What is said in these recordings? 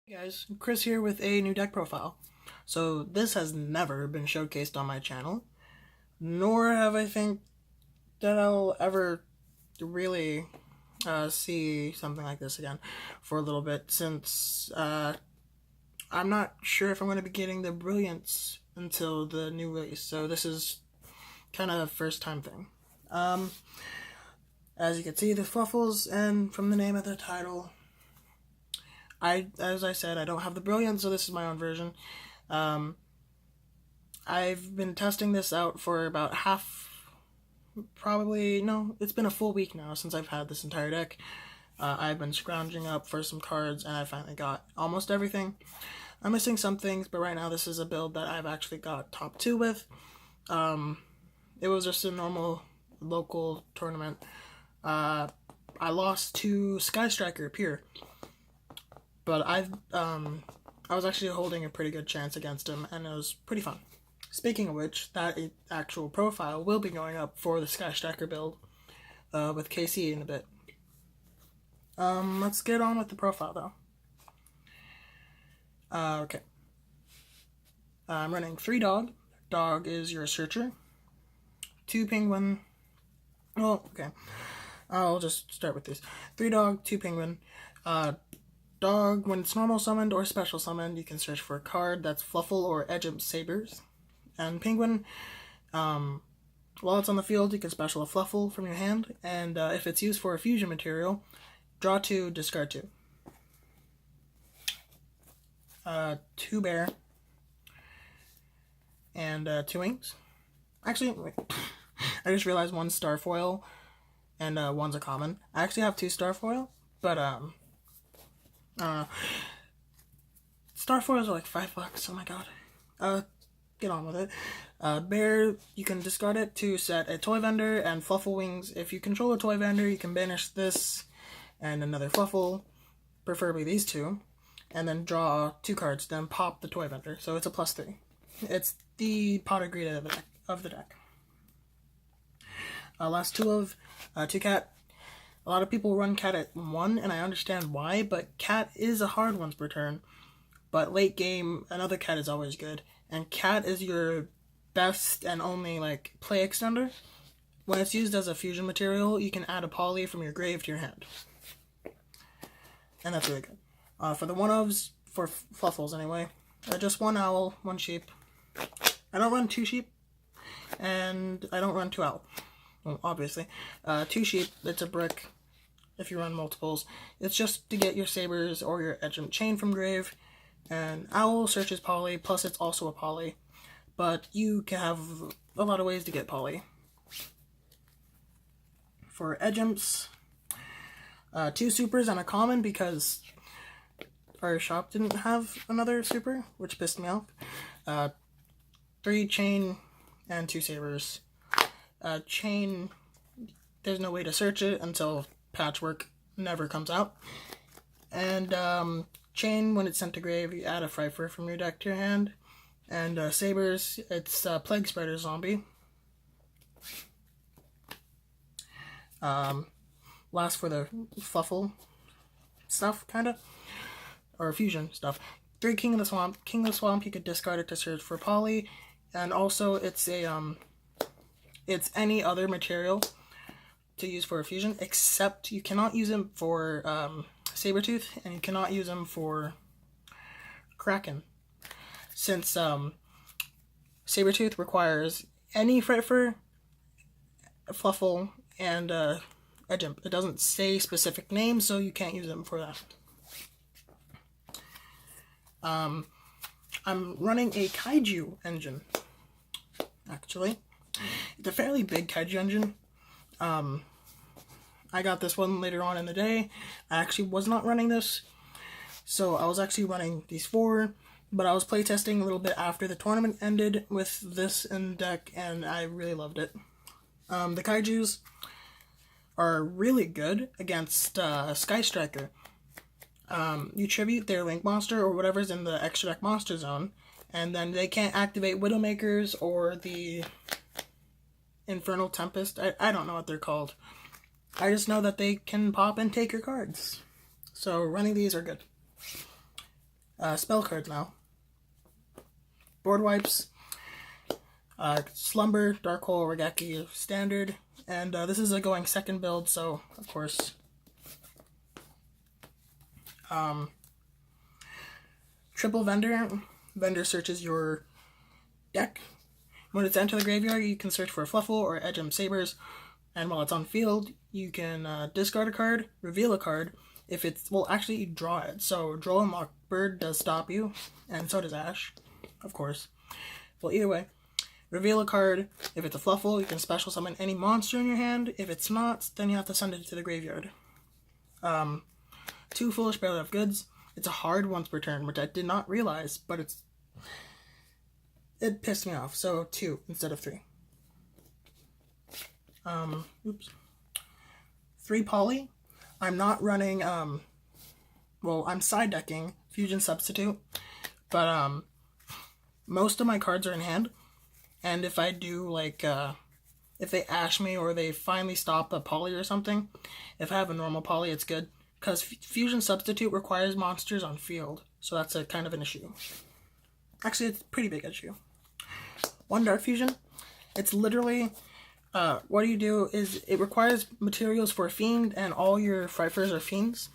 Hey guys, Chris here with a new deck profile. So this has never been showcased on my channel, nor have I think that I'll ever really see something like this again for a little bit, since I'm not sure if I'm going to be getting the Brilliance until the new release, so this is kind of a first time thing. As you can see, the Fluffals, and from the name of the title, as I said, I don't have the Brilliance, so this is my own version. I've been testing this out for about it's been a full week now since I've had this entire deck. I've been scrounging up for some cards, and I finally got almost everything. I'm missing some things, but right now this is a build that I've actually got top 2 with. It was just a normal local tournament. I lost to Sky Striker Pure, but I was actually holding a pretty good chance against him, and it was pretty fun. Speaking of which, that actual profile will be going up for the Sky Striker build with KC in a bit. Let's get on with the profile, though. Okay. I'm running 3 dog. Dog is your searcher. 2 penguin. Well, okay. I'll just start with this. 3 dog, 2 penguin. Dog, when it's normal summoned or special summoned, you can search for a card that's Fluffal or Edge of Sabers. And penguin, while it's on the field, you can special a Fluffal from your hand, and if it's used for a fusion material, draw 2, discard 2. 2 bear, and 2 wings. Actually, wait. I just realized 1 starfoil, and 1's a common. I actually have 2 starfoil, but starfoils are like $5. Oh my god. Get on with it. Bear, you can discard it to set a toy vendor and Fluffal wings. If you control a toy vendor, you can banish this and another Fluffal, preferably these 2, and then draw 2 cards, then pop the toy vendor. So it's a +3. It's the pot of greed of the deck. Last 2 of 2 cat. A lot of people run cat at 1, and I understand why, but cat is a hard once per turn. But late game, another cat is always good. And cat is your best and only play extender. When it's used as a fusion material, you can add a poly from your grave to your hand. And that's really good. For the 1-ofs, for Fluffals anyway, just 1 owl, 1 sheep. I don't run 2 sheep, and I don't run 2 owl. Well, obviously. 2 sheep, it's a brick if you run multiples. It's just to get your sabers or your Edge of Chain from grave. And owl searches poly, plus it's also a poly. But you can have a lot of ways to get poly. For Edgeumps, 2 supers and a common, because our shop didn't have another super, which pissed me off. 3 chain and 2 sabers. Chain, there's no way to search it until Patchwork never comes out. And chain, when it's sent to grave, you add a Frifer from your deck to your hand. And sabers, it's Plague Spreader Zombie. Last for the Fluffal stuff, kinda. Or fusion stuff. 3 King of the Swamp. King of the Swamp, you could discard it to search for poly. And also, it's it's any other material to use for a fusion, except you cannot use them for Sabertooth, and you cannot use them for Kraken. Since Sabertooth requires any Frifer, Fluffal, and Edgeump. It doesn't say specific names, so you can't use them for that. I'm running a Kaiju engine, actually. It's a fairly big Kaiju engine. I got this one later on in the day. I actually was not running this, so I was actually running these 4, but I was playtesting a little bit after the tournament ended with this in deck, and I really loved it. The Kaijus are really good against Sky Striker. You tribute their Link monster or whatever's in the extra deck monster zone, and then they can't activate Widowmakers or the Infernal Tempest. I don't know what they're called. I just know that they can pop and take your cards. So running these are good. spell cards now. Board wipes, Slumber, Dark Hole, Regeki, Standard, and this is a going second build, so of course. Triple Vendor. Vendor searches your deck. When it's entered the graveyard, you can search for Fluffal or Edgem Sabers, and while it's on field, you can discard a card, reveal a card. If it's, well, actually, you draw it. So, Droll and Mockbird does stop you, and so does Ash, of course. Well, either way, reveal a card. If it's a Fluffal, you can special summon any monster in your hand. If it's not, then you have to send it to the graveyard. 2 Foolish Barrel of Goods. It's a hard once per turn, which I did not realize, but it pissed me off. So 2 instead of 3. 3 Poly. I'm not running, well, I'm side decking Fusion Substitute, but most of my cards are in hand, and if I do, like, if they ash me or they finally stop a Poly or something, if I have a normal Poly, it's good, because Fusion Substitute requires monsters on field, so that's a kind of an issue. Actually, it's a pretty big issue. 1 Dark Fusion. It's literally, what you do is, it requires materials for a fiend, and all your Frightfurs are fiends.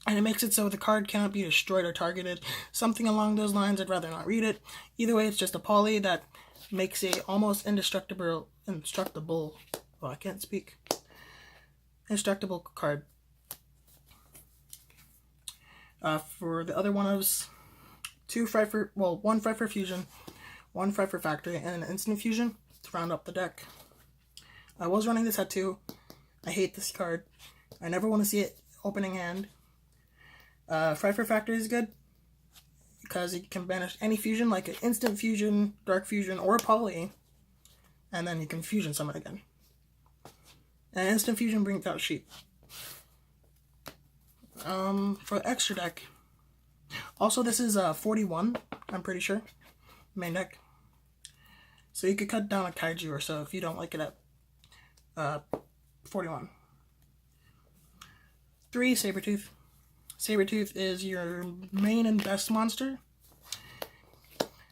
And it makes it so the card cannot be destroyed or targeted. Something along those lines, I'd rather not read it. Either way, it's just a Poly that makes a almost indestructible, well, I can't speak. Indestructible card. For the other one of 2 Frightfur, well, 1 Frightfur Fusion, 1 Frightfur Factory, and an Instant Fusion to round up the deck. I was running this at 2. I hate this card. I never want to see it opening hand. Frightfur Factory is good because it can banish any fusion, like an Instant Fusion, Dark Fusion, or a Poly, and then you can Fusion summon again. And Instant Fusion brings out Sheep. For the extra deck, also this is 41, I'm pretty sure, main deck. So you could cut down a Kaiju or so if you don't like it at 41. 3 Sabertooth. Sabertooth is your main and best monster.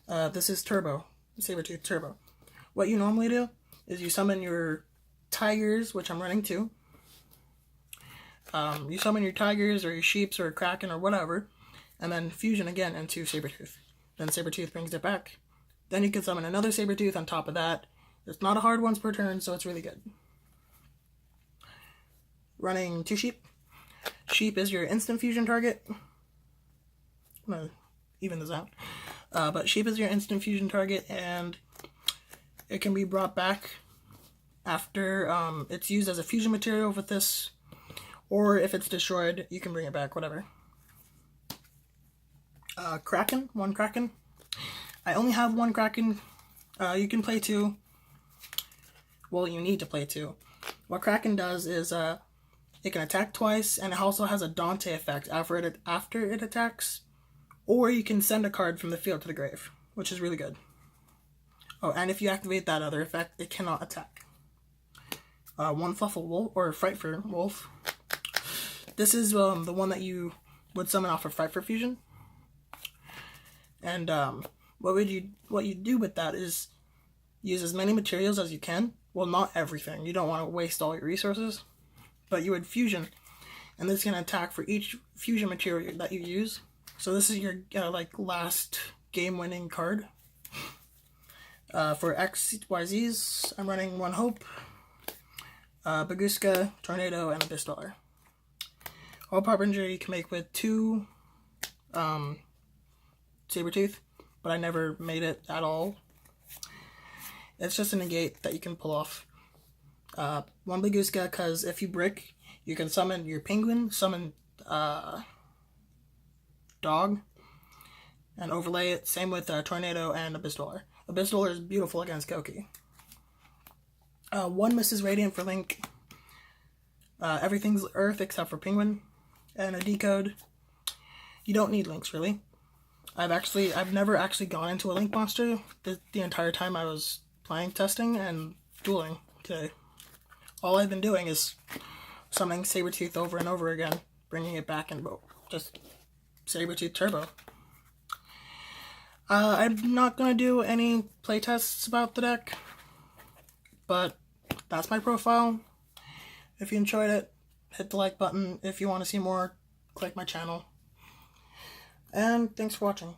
This is Turbo, Sabertooth Turbo. What you normally do is you summon your Tigers, which I'm running 2. You summon your Tigers or your Sheeps or Kraken or whatever, and then fusion again into Sabertooth. Then Sabertooth brings it back. Then you can summon another Sabertooth on top of that. It's not a hard once per turn, so it's really good. Running 2 Sheep. Sheep is your instant fusion target. I'm gonna even this out. But Sheep is your instant fusion target, and it can be brought back after it's used as a fusion material with this, or if it's destroyed, you can bring it back, whatever. Kraken, 1 Kraken. I only have 1 Kraken. You can play 2. Well, you need to play 2. What Kraken does is it can attack twice, and it also has a Dante effect after it attacks, or you can send a card from the field to the grave, which is really good. Oh, and if you activate that other effect, it cannot attack. 1 Fluffal Wolf, or Frightfur Wolf. This is the one that you would summon off of Frightfur Fusion. And what you do with that is use as many materials as you can. Well, not everything. You don't want to waste all your resources. But you would fusion, and this can attack for each fusion material that you use. So this is your like last game-winning card. For XYZs, I'm running 1 Hope, Baguska, Tornado, and Abyss Dweller. All Harbinger you can make with 2 Sabertooth, but I never made it at all. It's just a negate that you can pull off. 1 Baguska, because if you brick, you can summon your Penguin, summon Dog, and overlay it. Same with Tornado and Abyss Dweller. Abyss Dweller is beautiful against Koki. 1 Mrs. Radiant for Link. Everything's Earth except for Penguin. And a Decode. You don't need Links, really. I've never actually gone into a Link monster the entire time I was playing, testing, and dueling today. All I've been doing is summoning Sabertooth over and over again, bringing it back and just Sabretooth Turbo. I'm not going to do any playtests about the deck, but that's my profile. If you enjoyed it, hit the like button. If you want to see more, click my channel. And thanks for watching.